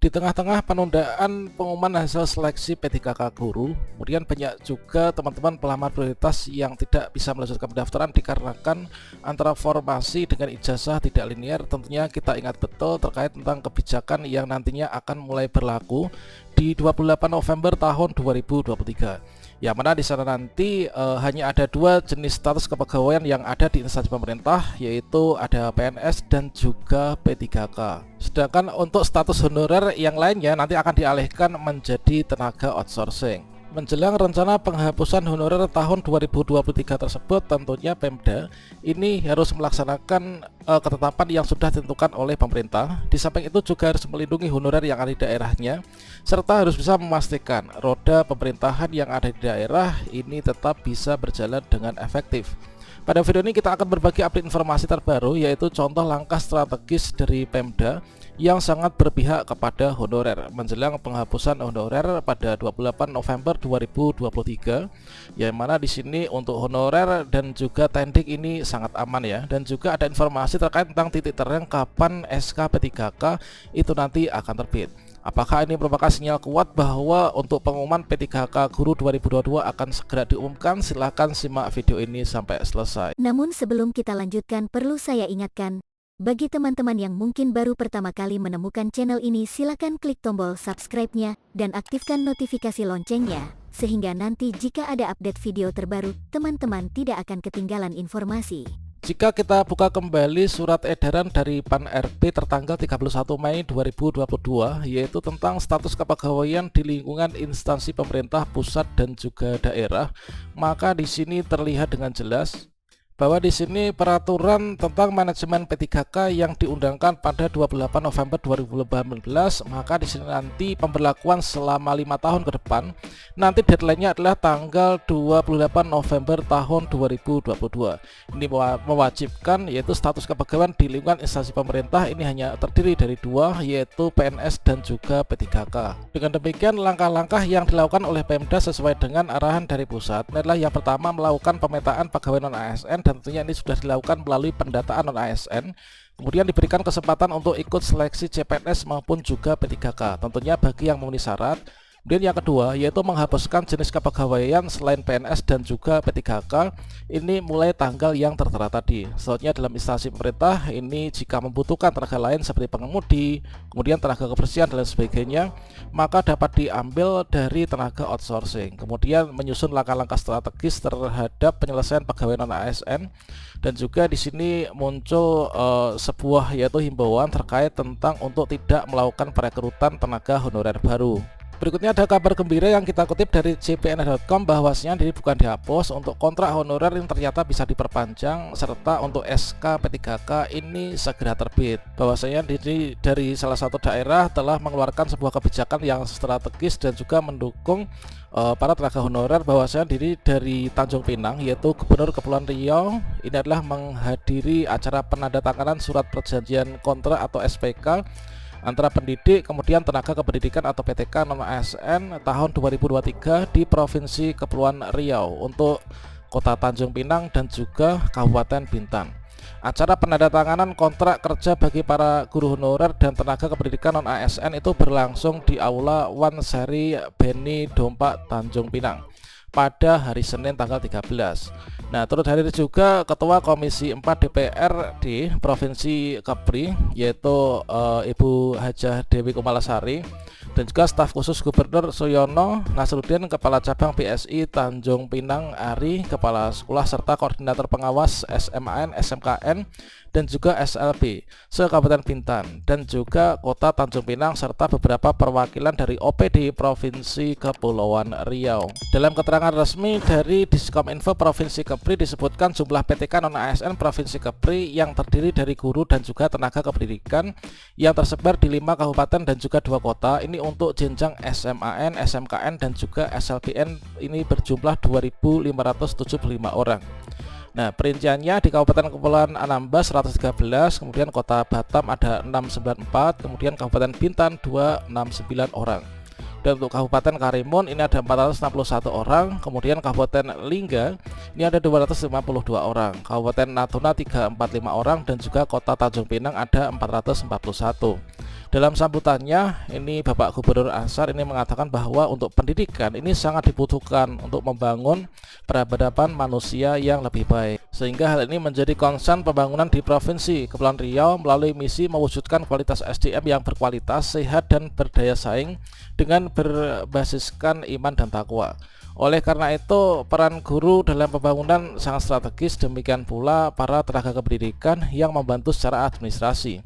Di tengah-tengah penundaan pengumuman hasil seleksi P3K guru, kemudian banyak juga teman-teman pelamar prioritas yang tidak bisa melanjutkan pendaftaran dikarenakan antara formasi dengan ijazah tidak linear. Tentunya kita ingat betul terkait tentang kebijakan yang nantinya akan mulai berlaku di 28 November tahun 2023. Yang mana di sana nanti hanya ada dua jenis status kepegawaian yang ada di instansi pemerintah, yaitu ada PNS dan juga P3K. Sedangkan untuk status honorer yang lainnya nanti akan dialihkan menjadi tenaga outsourcing. Menjelang rencana penghapusan honorer tahun 2023 tersebut, tentunya Pemda ini harus melaksanakan ketetapan yang sudah ditentukan oleh pemerintah. Di samping itu juga harus melindungi honorer yang ada di daerahnya, serta harus bisa memastikan roda pemerintahan yang ada di daerah ini tetap bisa berjalan dengan efektif. Pada video ini kita akan berbagi update informasi terbaru, yaitu contoh langkah strategis dari Pemda yang sangat berpihak kepada honorer menjelang penghapusan honorer pada 28 November 2023. Yang mana di sini untuk honorer dan juga tendik ini sangat aman ya, dan juga ada informasi terkait tentang titik terang kapan SK P3K itu nanti akan terbit. Apakah ini merupakan sinyal kuat bahwa untuk pengumuman P3K Guru 2022 akan segera diumumkan? Silahkan simak video ini sampai selesai. Namun sebelum kita lanjutkan, perlu saya ingatkan, bagi teman-teman yang mungkin baru pertama kali menemukan channel ini, silakan klik tombol subscribe-nya dan aktifkan notifikasi loncengnya, sehingga nanti jika ada update video terbaru, teman-teman tidak akan ketinggalan informasi. Jika kita buka kembali surat edaran dari Pan-RB tertanggal 31 Mei 2022, yaitu tentang status kepegawaian di lingkungan instansi pemerintah pusat dan juga daerah, maka di sini terlihat dengan jelas bahwa di sini peraturan tentang manajemen P3K yang diundangkan pada 28 November 2018, maka di sini nanti pemberlakuan selama 5 tahun ke depan. Nanti deadline-nya adalah tanggal 28 November tahun 2022. Ini mewajibkan yaitu status kepegawaian di lingkungan instansi pemerintah ini hanya terdiri dari dua, yaitu PNS dan juga P3K. Dengan demikian, langkah-langkah yang dilakukan oleh Pemda sesuai dengan arahan dari pusat adalah yang pertama melakukan pemetaan pegawai non-ASN, dan tentunya ini sudah dilakukan melalui pendataan non-ASN. Kemudian diberikan kesempatan untuk ikut seleksi CPNS maupun juga P3K, tentunya bagi yang memenuhi syarat. Kemudian yang kedua yaitu menghapuskan jenis kepegawaian selain PNS dan juga P3K ini mulai tanggal yang tertera tadi. Selanjutnya dalam instansi pemerintah ini jika membutuhkan tenaga lain seperti pengemudi, kemudian tenaga kebersihan dan lain sebagainya, maka dapat diambil dari tenaga outsourcing. Kemudian menyusun langkah-langkah strategis terhadap penyelesaian pegawai non ASN, dan juga di sini muncul sebuah yaitu himbauan terkait tentang untuk tidak melakukan perekrutan tenaga honorer baru. Berikutnya ada kabar gembira yang kita kutip dari cpns.com bahwasanya diri bukan dihapus untuk kontrak honorer yang ternyata bisa diperpanjang, serta untuk SK P3K ini segera terbit. Bahwasanya diri dari salah satu daerah telah mengeluarkan sebuah kebijakan yang strategis dan juga mendukung para tenaga honorer, bahwasanya diri dari Tanjung Pinang yaitu Gubernur Kepulauan Riau ini adalah menghadiri acara penandatanganan surat perjanjian kontrak atau SPK antara pendidik kemudian tenaga kependidikan atau PTK non ASN tahun 2023 di Provinsi Kepulauan Riau untuk Kota Tanjung Pinang dan juga Kabupaten Bintan. Acara penandatanganan kontrak kerja bagi para guru honorer dan tenaga kependidikan non ASN itu berlangsung di Aula Wan Sari Beni Dompak Tanjung Pinang pada hari Senin tanggal 13. Nah, turut hadir juga Ketua Komisi 4 DPRD Provinsi Kepri yaitu Ibu Hajah Dewi Kumalasari, dan juga staf khusus Gubernur Suyono Nasruddin, Kepala Cabang PSI Tanjung Pinang Ari, Kepala Sekolah serta Koordinator Pengawas SMAN, SMKN dan juga SLB se-Kabupaten Bintan, dan juga Kota Tanjung Pinang serta beberapa perwakilan dari OPD Provinsi Kepulauan Riau. Dalam keterangan resmi dari Diskominfo Provinsi Kepri disebutkan jumlah PTK non ASN Provinsi Kepri yang terdiri dari guru dan juga tenaga kependidikan yang tersebar di 5 kabupaten dan juga 2 kota ini untuk jenjang SMAN, SMKN dan juga SLBN ini berjumlah 2.575 orang. Nah, perinciannya di Kabupaten Kepulauan Anambas 113, kemudian Kota Batam ada 694, kemudian Kabupaten Bintan 269 orang. Dan untuk Kabupaten Karimun ini ada 461 orang, kemudian Kabupaten Lingga ini ada 252 orang, Kabupaten Natuna 345 orang, dan juga Kota Tanjung Pinang ada 441. Dalam sambutannya, ini Bapak Gubernur Ansar ini mengatakan bahwa untuk pendidikan ini sangat dibutuhkan untuk membangun peradaban manusia yang lebih baik. Sehingga hal ini menjadi concern pembangunan di Provinsi Kepulauan Riau melalui misi mewujudkan kualitas SDM yang berkualitas, sehat, dan berdaya saing dengan berbasiskan iman dan takwa. Oleh karena itu, peran guru dalam pembangunan sangat strategis, demikian pula para tenaga kependidikan yang membantu secara administrasi,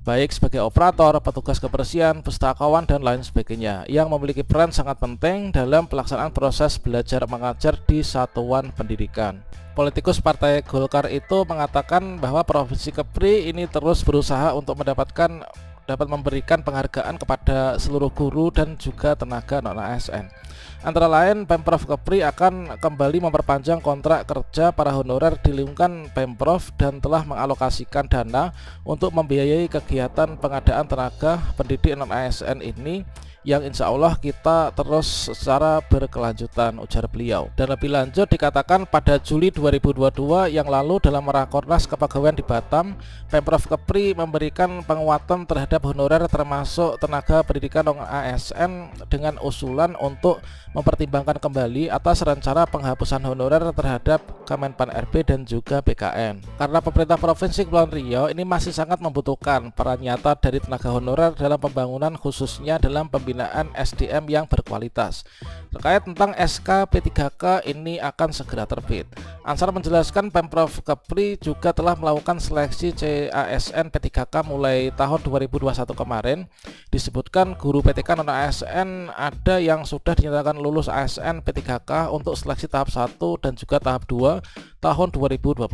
baik sebagai operator, petugas kebersihan, pustakawan, dan lain sebagainya, yang memiliki peran sangat penting dalam pelaksanaan proses belajar mengajar di satuan pendidikan. Politikus Partai Golkar itu mengatakan bahwa Provinsi Kepri ini terus berusaha untuk dapat memberikan penghargaan kepada seluruh guru dan juga tenaga non-ASN. Antara lain, Pemprov Kepri akan kembali memperpanjang kontrak kerja para honorer di lingkungan Pemprov dan telah mengalokasikan dana untuk membiayai kegiatan pengadaan tenaga pendidik non-ASN ini yang insya Allah kita terus secara berkelanjutan, ujar beliau. Dan lebih lanjut dikatakan pada Juli 2022 yang lalu dalam Rakornas Kepegawaian di Batam, Pemprov Kepri memberikan penguatan terhadap honorer termasuk tenaga pendidikan non-ASN dengan usulan untuk mempertimbangkan kembali atas rencana penghapusan honorer terhadap Kemenpan RB dan juga BKN. Karena pemerintah Provinsi Kepulauan Riau ini masih sangat membutuhkan peran nyata dari tenaga honorer dalam pembangunan, khususnya dalam pembinaan SDM yang berkualitas. Terkait tentang SK P3K ini akan segera terbit. Ansar menjelaskan Pemprov Kepri juga telah melakukan seleksi CASN P3K mulai tahun 2021 kemarin. Disebutkan guru PTK non-ASN ada yang sudah dinyatakan lulus ASN P3K untuk seleksi tahap 1 dan juga tahap 2 tahun 2022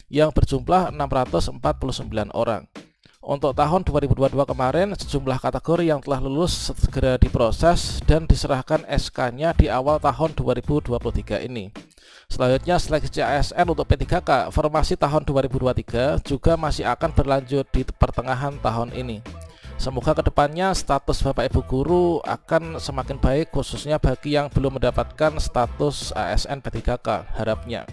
yang berjumlah 649 orang. Untuk tahun 2022 kemarin, sejumlah kategori yang telah lulus segera diproses dan diserahkan SK-nya di awal tahun 2023 ini. Selanjutnya, seleksi ASN untuk P3K formasi tahun 2023 juga masih akan berlanjut di pertengahan tahun ini. Semoga kedepannya status Bapak Ibu Guru akan semakin baik, khususnya bagi yang belum mendapatkan status ASN P3K, harapnya.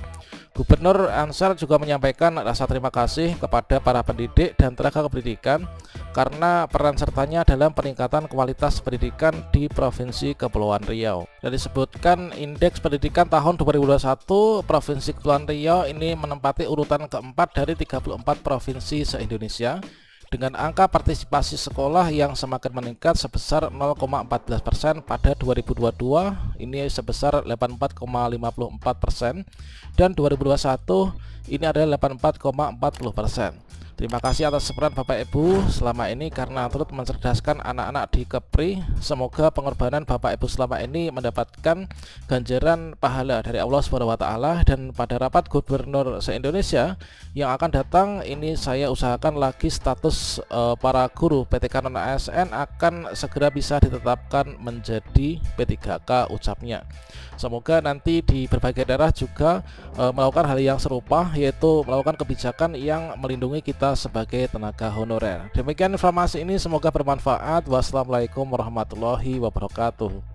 Gubernur Ansar juga menyampaikan rasa terima kasih kepada para pendidik dan tenaga kependidikan karena peran sertanya dalam peningkatan kualitas pendidikan di Provinsi Kepulauan Riau. Dan disebutkan indeks pendidikan tahun 2021 Provinsi Kepulauan Riau ini menempati urutan keempat dari 34 provinsi se-Indonesia dengan angka partisipasi sekolah yang semakin meningkat sebesar 0,14% pada 2022, ini sebesar 84,54%, dan 2021 ini adalah 84,40%. Terima kasih atas peran Bapak Ibu selama ini karena turut mencerdaskan anak-anak di Kepri. Semoga pengorbanan Bapak Ibu selama ini mendapatkan ganjaran pahala dari Allah SWT. Dan pada rapat Gubernur se-Indonesia yang akan datang ini saya usahakan lagi status para guru PTK non-ASN akan segera bisa ditetapkan menjadi P3K, ucapnya. Semoga nanti di berbagai daerah juga melakukan hal yang serupa, yaitu melakukan kebijakan yang melindungi kita sebagai tenaga honorer. Demikian informasi ini, semoga bermanfaat. Wassalamualaikum warahmatullahi wabarakatuh.